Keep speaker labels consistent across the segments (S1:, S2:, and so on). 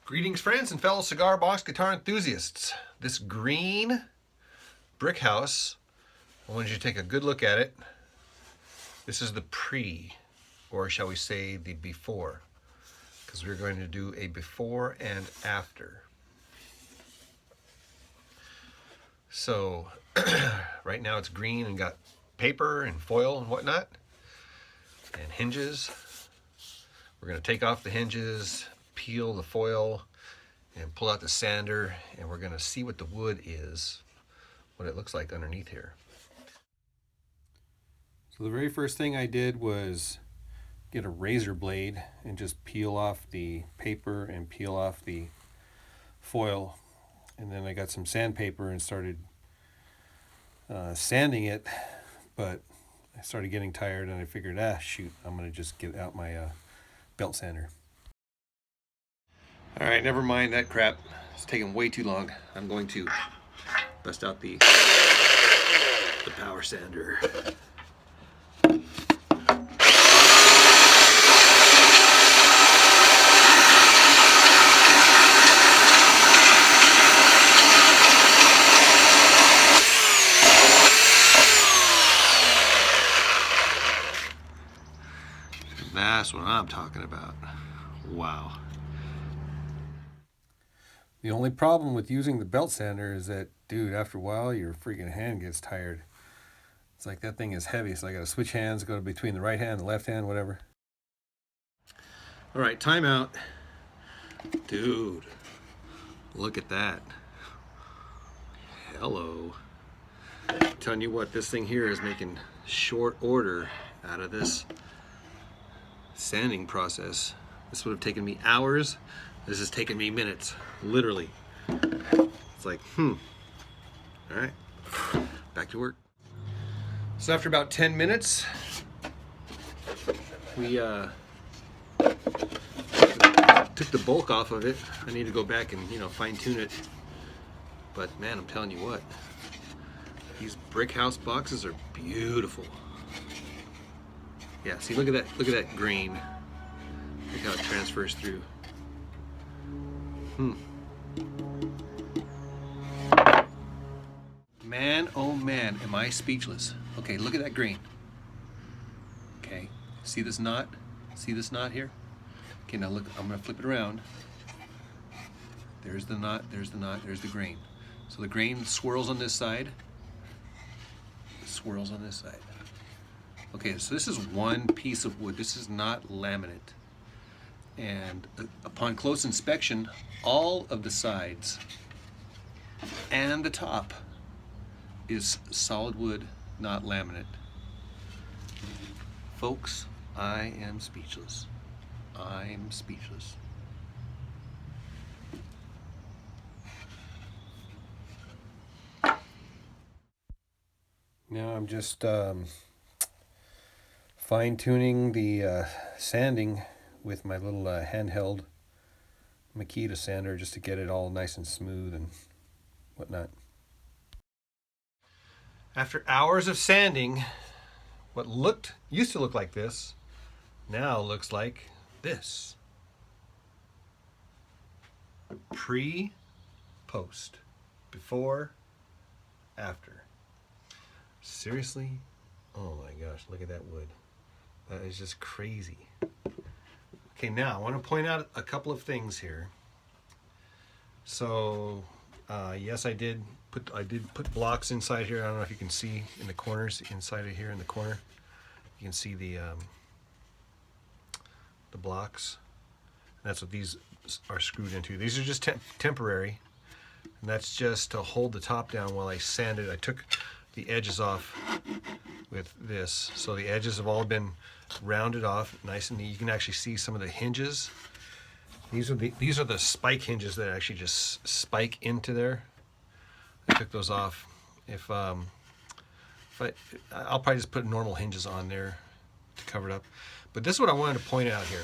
S1: Greetings friends and fellow cigar box guitar enthusiasts. This green Brick House, I wanted you to take a good look at it. This is the pre, or shall we say the before, because we're going to do a before and after. So right now it's green and got paper and foil and whatnot and hinges. We're going to take off the hinges, peel the foil, and pull out the sander, and we're going to see what the wood is, what it looks like underneath here. So the very first thing I did was get a razor blade and just peel off the paper and peel off the foil, and then I got some sandpaper and started sanding it, but I started getting tired and I figured, shoot, I'm going to just get out my belt sander. All right, never mind that crap. It's taking way too long. I'm going to bust out the power sander. That's what I'm talking about. Wow. The only problem with using the belt sander is that, dude, after a while, your freaking hand gets tired. It's like that thing is heavy, so I gotta switch hands, go between the right hand and the left hand, whatever. All right, timeout. Dude, look at that. Hello. I'm telling you what, this thing here is making short order out of this sanding process. This would have taken me hours. This has taken me minutes, literally. It's like, all right, back to work. So after about 10 minutes, we took the bulk off of it. I need to go back and, fine tune it. But man, I'm telling you what, these Brick House boxes are beautiful. Yeah, see, look at that green. Look how it transfers through. Man, oh man, am I speechless. Okay, look at that green. Okay, see this knot? See this knot here? Okay, now look, I'm gonna flip it around. There's the knot, there's the knot, there's the grain. So the grain swirls on this side, swirls on this side. Okay, so this is one piece of wood. This is not laminate. And upon close inspection, all of the sides and the top is solid wood, not laminate. Folks, I am speechless. I'm speechless. Now I'm just fine-tuning the sanding with my little handheld Makita sander, just to get it all nice and smooth and whatnot. After hours of sanding, what used to look like this now looks like this. Pre, post, before, after. Seriously? Oh my gosh, look at that wood. That is just crazy. Okay, now I want to point out a couple of things here. So, yes, I did put blocks inside here. I don't know if you can see in the corners, inside of here in the corner. You can see the blocks. And that's what these are screwed into. These are just temporary, and that's just to hold the top down while I sand it. I took the edges off with this, so the edges have all been rounded off nice and neat. You can actually see some of the hinges. These are the spike hinges that actually just spike into there. I took those off. I'll probably just put normal hinges on there to cover it up. But this is what I wanted to point out here,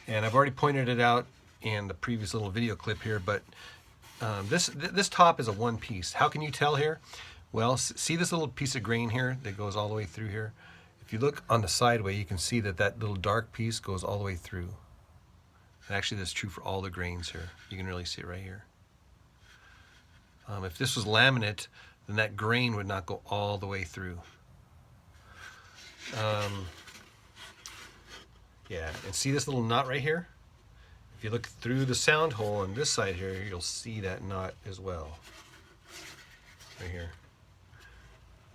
S1: and I've already pointed it out in the previous little video clip here. But this top is a one piece. How can you tell here? Well, see this little piece of grain here that goes all the way through here? If you look on the sideway, you can see that little dark piece goes all the way through. And actually, that's true for all the grains here. You can really see it right here. If this was laminate, then that grain would not go all the way through. Yeah, and see this little knot right here? If you look through the sound hole on this side here, you'll see that knot as well. Right here.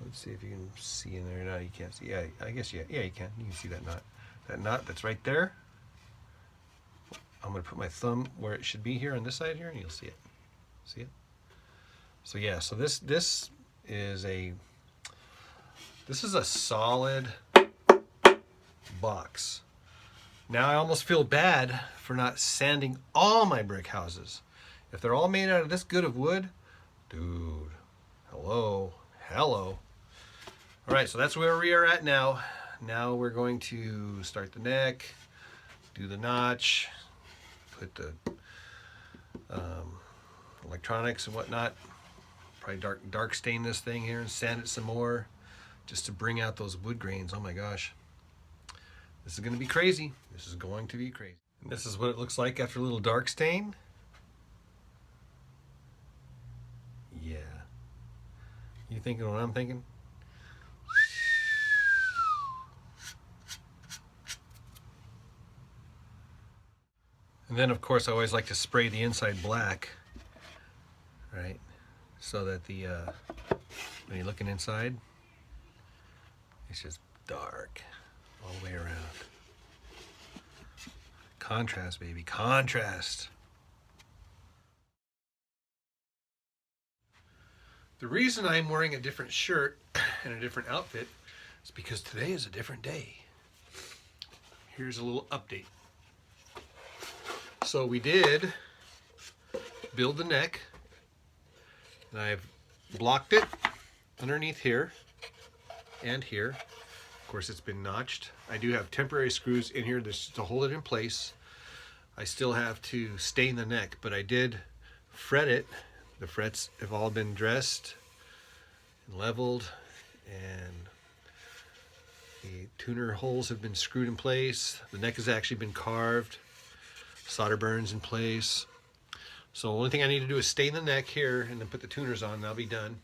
S1: Let's see if you can see in there. No, you can't see. Yeah, I guess yeah, you can. You can see that knot. That knot that's right there. I'm going to put my thumb where it should be here on this side here, and you'll see it. See it? So yeah, so this is a solid box. Now I almost feel bad for not sanding all my brick houses. If they're all made out of this good of wood, dude, hello. All right, so that's where we are at now. Now we're going to start the neck, do the notch, put the electronics and whatnot. Probably dark stain this thing here and sand it some more just to bring out those wood grains. Oh my gosh. This is going to be crazy. This is going to be crazy. And this is what it looks like after a little dark stain. Yeah. You thinking what I'm thinking? And then of course I always like to spray the inside black, right? So that the when you're looking inside, it's just dark all the way around. Contrast, baby, contrast. The reason I'm wearing a different shirt and a different outfit is because today is a different day. Here's a little update. So we did build the neck, and I've blocked it underneath here and here. Of course, it's been notched. I do have temporary screws in here to hold it in place. I still have to stain the neck, but I did fret it. The frets have all been dressed and leveled, and the tuner holes have been screwed in place. The neck has actually been carved. Solder burns in place. So the only thing I need to do is stain the neck here and then put the tuners on, and I'll be done.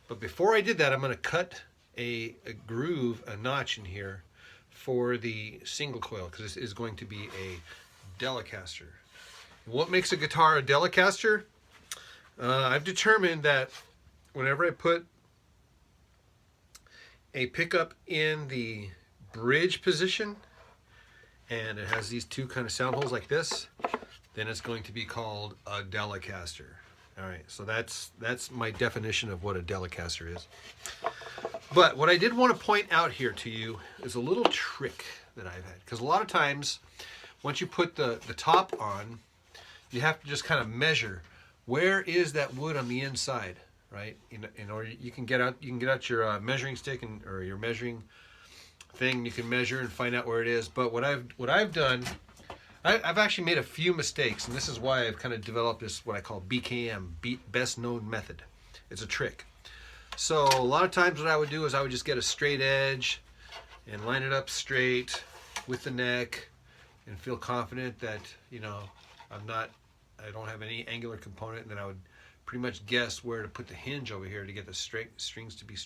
S1: But before I did that, I'm going to cut a groove, a notch in here for the single coil, because this is going to be a Delacaster. What makes a guitar a Delacaster? I've determined that whenever I put a pickup in the bridge position and it has these two kind of sound holes like this, then it's going to be called a Delacaster. All right, so that's my definition of what a Delacaster is. But what I did want to point out here to you is a little trick that I've had, because a lot of times once you put the top on, you have to just kind of measure where is that wood on the inside, right? In order you can get out your measuring stick or your measuring thing. You can measure and find out where it is. But what I've done, I've actually made a few mistakes, and this is why I've kind of developed this what I call BKM, best known method. It's a trick. So a lot of times what I would do is I would just get a straight edge and line it up straight with the neck and feel confident that, you know, I don't have any angular component, and then I would pretty much guess where to put the hinge over here to get the strings to be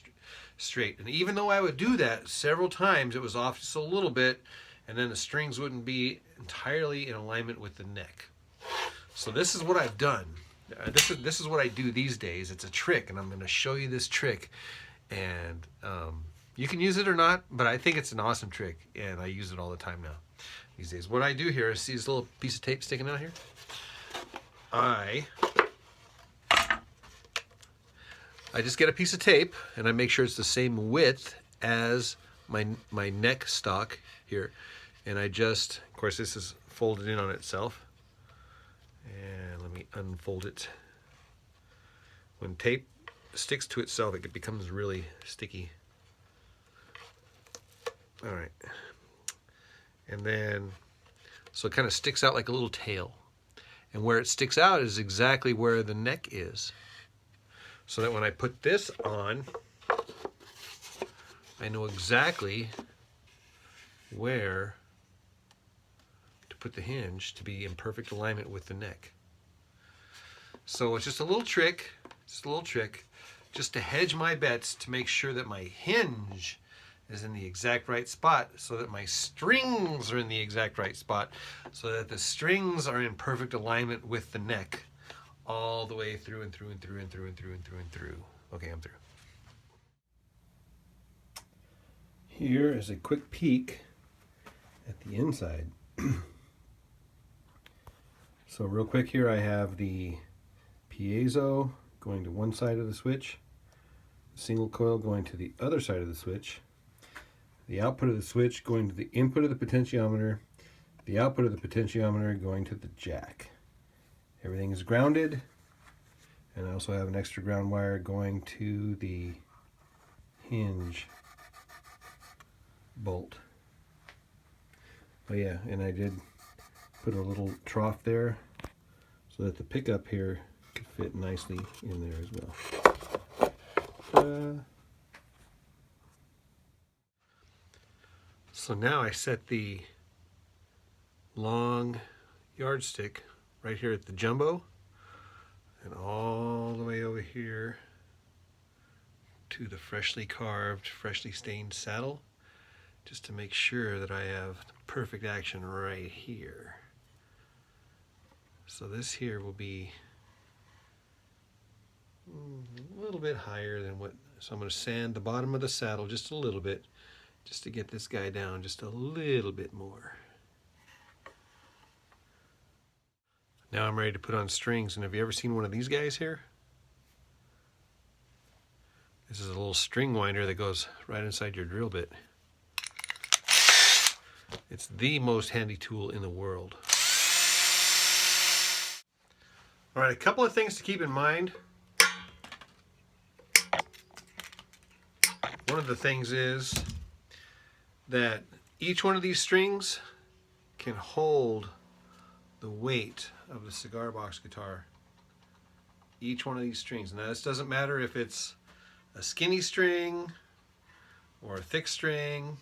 S1: straight. And even though I would do that several times, it was off just a little bit, and then the strings wouldn't be entirely in alignment with the neck. So this is what I've done. This is what I do these days. It's a trick, and I'm going to show you this trick. And you can use it or not, but I think it's an awesome trick, and I use it all the time now these days. What I do here is see this little piece of tape sticking out here? I just get a piece of tape and I make sure it's the same width as my neck stock here, and I just, of course this is folded in on itself, and let me unfold it. When tape sticks to itself, it becomes really sticky. All right, and then so it kind of sticks out like a little tail, and where it sticks out is exactly where the neck is. So that when I put this on, I know exactly where to put the hinge to be in perfect alignment with the neck. So it's just a little trick, just to hedge my bets to make sure that my hinge is in the exact right spot, so that my strings are in the exact right spot, so that the strings are in perfect alignment with the neck all the way through and through and through and through and through and through and through. Okay, I'm through. Here is a quick peek at the inside. So real quick here, I have the piezo going to one side of the switch, the single coil going to the other side of the switch, the output of the switch going to the input of the potentiometer, the output of the potentiometer going to the jack. Everything is grounded, and I also have an extra ground wire going to the hinge bolt. Oh yeah, and I did put a little trough there so that the pickup here could fit nicely in there as well. So now I set the long yardstick right here at the jumbo and all the way over here to the freshly carved, freshly stained saddle, just to make sure that I have perfect action right here. So this here will be a little bit higher than what, so I'm going to sand the bottom of the saddle just a little bit, just to get this guy down just a little bit more. Now I'm ready to put on strings, and have you ever seen one of these guys here? This is a little string winder that goes right inside your drill bit. It's the most handy tool in the world. All right, a couple of things to keep in mind. One of the things is that each one of these strings can hold the weight of the cigar box guitar. Each one of these strings. Now this doesn't matter if it's a skinny string or a thick string.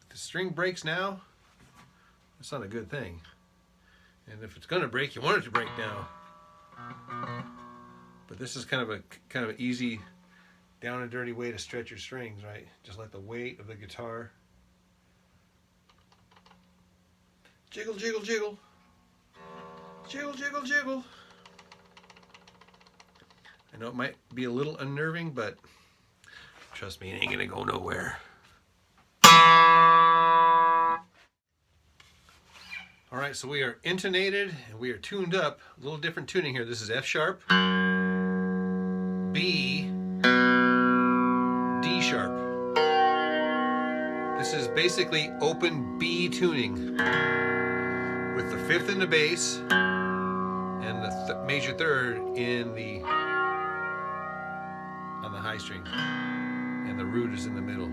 S1: If the string breaks now, that's not a good thing. And if it's going to break, you want it to break now. But this is kind of an easy, down and dirty way to stretch your strings, right? Just let the weight of the guitar jiggle, jiggle, jiggle, jiggle, jiggle, jiggle. I know it might be a little unnerving, but trust me, it ain't gonna go nowhere. All right, so we are intonated and we are tuned up. A little different tuning here. This is F sharp, B, D sharp. This is basically open B tuning with the fifth in the bass and the major third in the on the high string, and the root is in the middle.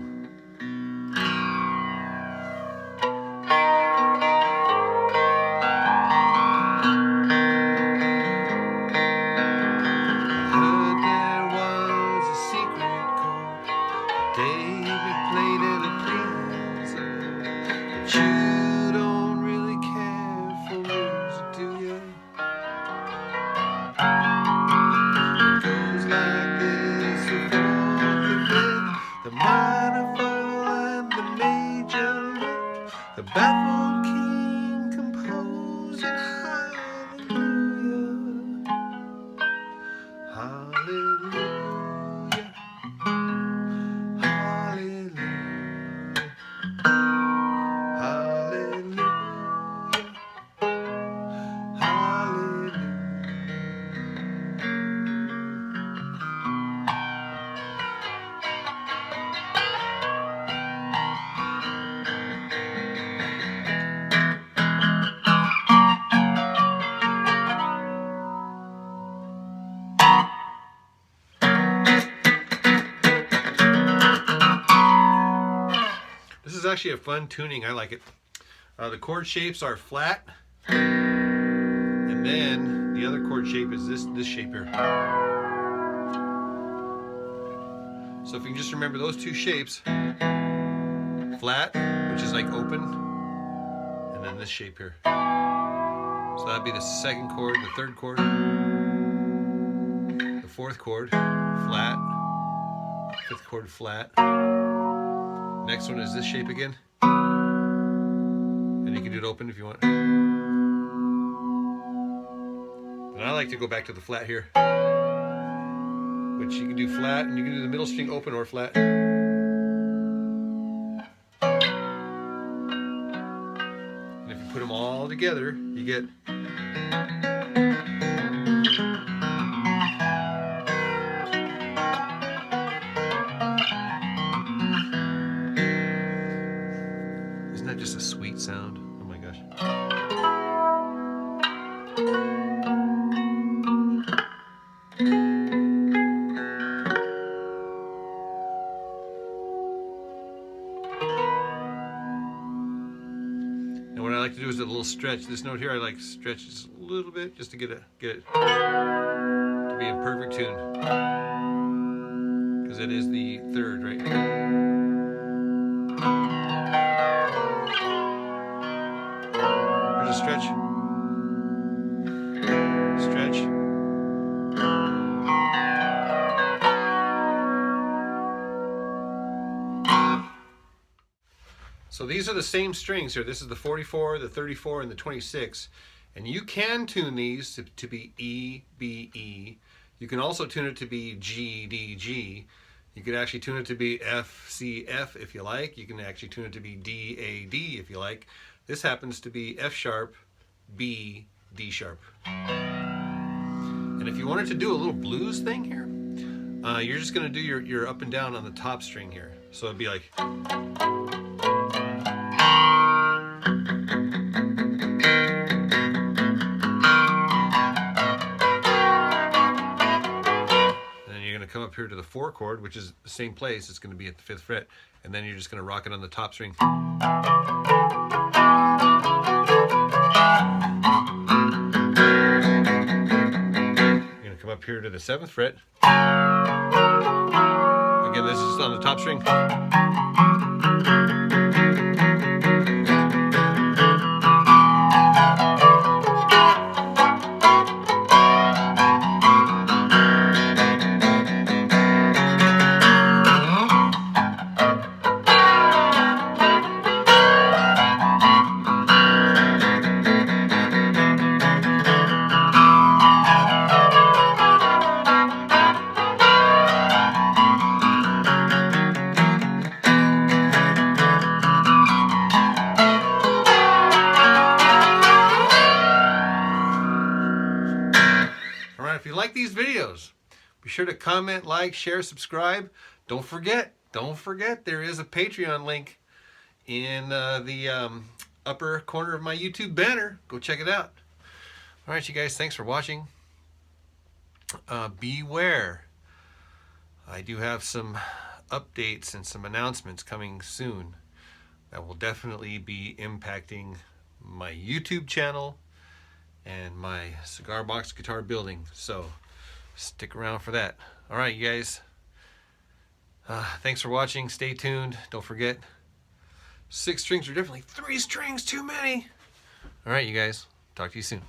S1: The baffled king composing hallelujah, hallelujah, hallelujah, hallelujah, hallelujah. This is actually a fun tuning. I like it. The chord shapes are flat, and then the other chord shape is this shape here. So if you can just remember those two shapes, flat, which is like open, and and then this shape here. So that'd be the second chord, the third chord, the fourth chord, flat, fifth chord, flat. Next one is this shape again. And you can do it open if you want. And I like to go back to the flat here, which you can do flat, and you can do the middle string open or flat. And if you put them all together, you get isn't that just a sweet sound? Oh my gosh. And what I like to do is a little stretch. This note here, I like to stretch just a little bit just to get it to be in perfect tune. Because it is the third, right? Here's a stretch. Stretch. So these are the same strings here. This is the 44, the 34, and the 26. And you can tune these to be E, B, E. You can also tune it to be G, D, G. You could actually tune it to be F, C, F if you like. You can actually tune it to be D, A, D if you like. This happens to be F sharp, B, D sharp. And if you wanted to do a little blues thing here, you're just going to do your up and down on the top string here. So it'd be like... come up here to the 4 chord, which is the same place. It's going to be at the 5th fret, and then you're just going to rock it on the top string. You're going to come up here to the 7th fret. Again, this is just on the top string. If you like these videos, be sure to comment, like, share, subscribe. Don't forget, there is a Patreon link in the upper corner of my YouTube banner. Go check it out. All right, you guys, thanks for watching. Beware. I do have some updates and some announcements coming soon that will definitely be impacting my YouTube channel and my cigar box guitar building, so stick around for that. All right, you guys, thanks for watching. Stay tuned. Don't forget, 6 strings are definitely 3 strings too many. All right, you guys, talk to you soon.